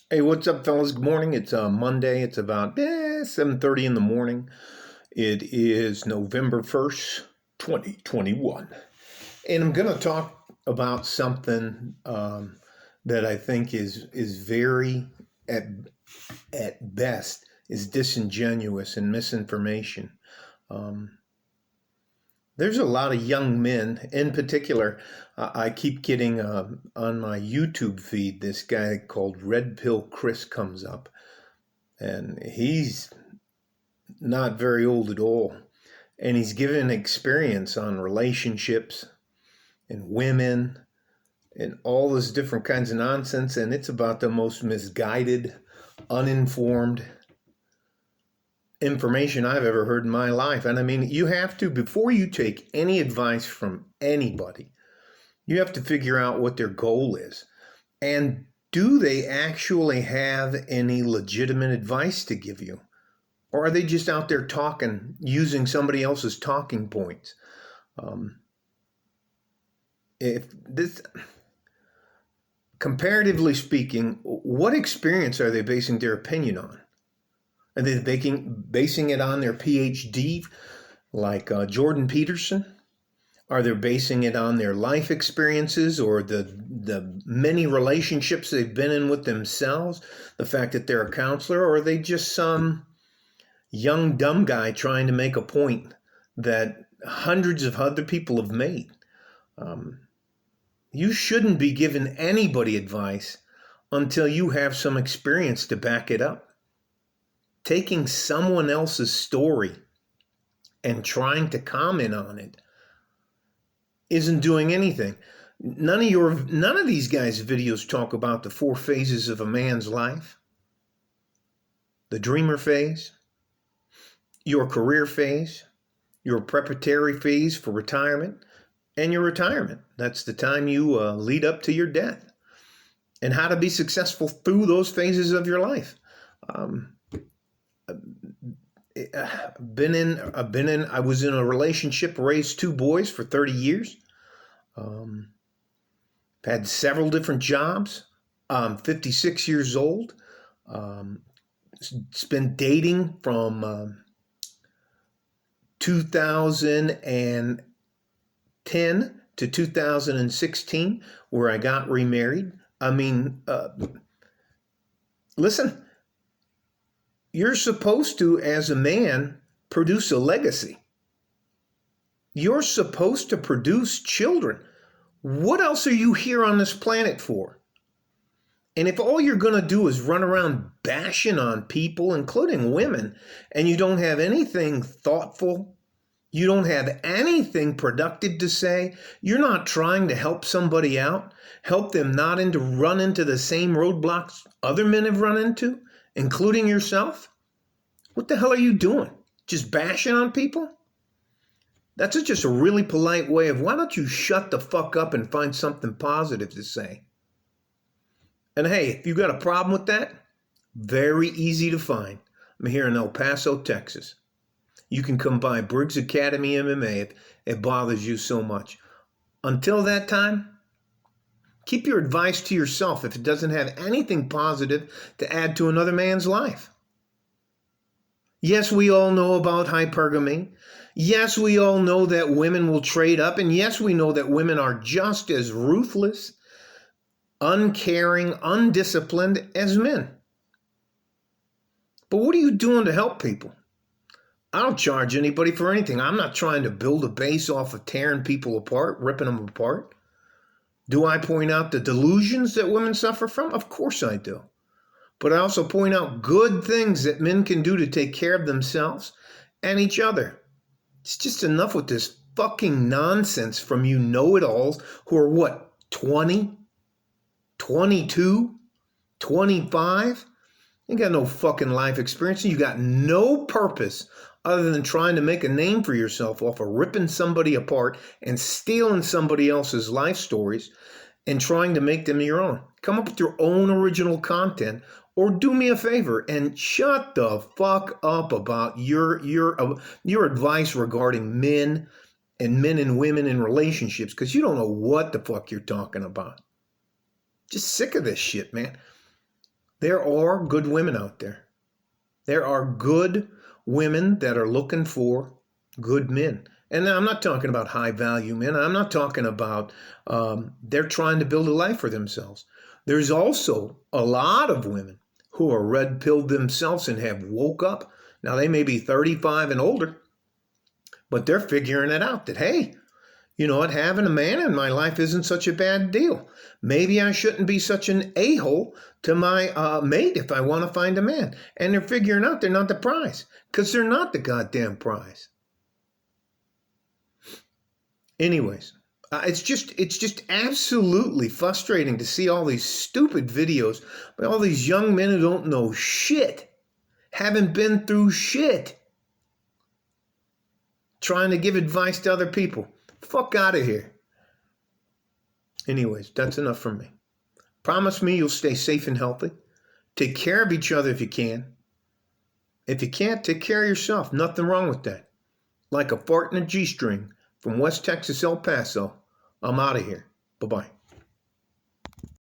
Hey, what's up, fellas? Good morning. It's Monday. It's about 7:30 in the morning. It is November 1st, 2021. And I'm going to talk about something that I think is very, at, at best, is disingenuous and misinformation. Um, there's a lot of young men, in particular. I keep getting on my YouTube feed, this guy called Red Pill Chris comes up, and he's not very old at all. And he's given experience on relationships and women and all this different kinds of nonsense. And it's about the most misguided, uninformed information I've ever heard in my life. And I mean, you have to, before you take any advice from anybody, you have to figure out what their goal is. And do they actually have any legitimate advice to give you? Or are they just out there talking, using somebody else's talking points? If this, comparatively speaking, what experience are they basing their opinion on? Are they basing it on their PhD, like Jordan Peterson? Are they basing it on their life experiences or the many relationships they've been in with themselves? The fact that they're a counselor, or are they just some young dumb guy trying to make a point that hundreds of other people have made? You shouldn't be giving anybody advice until you have some experience to back it up. Taking someone else's story and trying to comment on it isn't doing anything. None of these guys' videos talk about the 4 phases of a man's life: the dreamer phase, your career phase, your preparatory phase for retirement, and your retirement. That's the time you lead up to your death, and how to be successful through those phases of your life. I was in a relationship, raised 2 boys for 30 years. Had several different jobs. 56 years old. It's been dating from 2010 to 2016, where I got remarried. I mean, listen, you're supposed to, as a man, produce a legacy. You're supposed to produce children. What else are you here on this planet for? And if all you're going to do is run around bashing on people, including women, and you don't have anything thoughtful, you don't have anything productive to say, you're not trying to help somebody out, help them not run into the same roadblocks other men have run into, including yourself, what the hell are you doing? Just bashing on people? That's just a really polite way of, why don't you shut the fuck up and find something positive to say? And hey, if you got a problem with that, very easy to find. I'm here in El Paso, Texas. You can come by Briggs Academy MMA if it bothers you so much. Until that time, keep your advice to yourself if it doesn't have anything positive to add to another man's life. Yes, we all know about hypergamy. Yes, we all know that women will trade up. And yes, we know that women are just as ruthless, uncaring, undisciplined as men. But what are you doing to help people? I don't charge anybody for anything. I'm not trying to build a base off of tearing people apart, ripping them apart. Do I point out the delusions that women suffer from? Of course I do. But I also point out good things that men can do to take care of themselves and each other. It's just enough with this fucking nonsense from you know-it-alls who are what, 20, 22, 25? You got no fucking life experience. You got no purpose other than trying to make a name for yourself off of ripping somebody apart and stealing somebody else's life stories and trying to make them your own. Come up with your own original content, or do me a favor and shut the fuck up about your advice regarding men and women in relationships, because you don't know what the fuck you're talking about. Just sick of this shit, man. There are good women out there. There are good women that are looking for good men. And I'm not talking about high value men. I'm not talking about they're trying to build a life for themselves. There's also a lot of women who are red pilled themselves and have woke up. Now they may be 35 and older, but they're figuring it out that, hey, you know what, having a man in my life isn't such a bad deal. Maybe I shouldn't be such an a-hole to my mate if I want to find a man. And they're figuring out they're not the prize, because they're not the goddamn prize. Anyways, it's just absolutely frustrating to see all these stupid videos by all these young men who don't know shit, haven't been through shit, trying to give advice to other people. Fuck out of here. Anyways, that's enough from me. Promise me you'll stay safe and healthy. Take care of each other if you can. If you can't, take care of yourself. Nothing wrong with that. Like a fart in a G-string from West Texas, El Paso, I'm out of here. Bye-bye.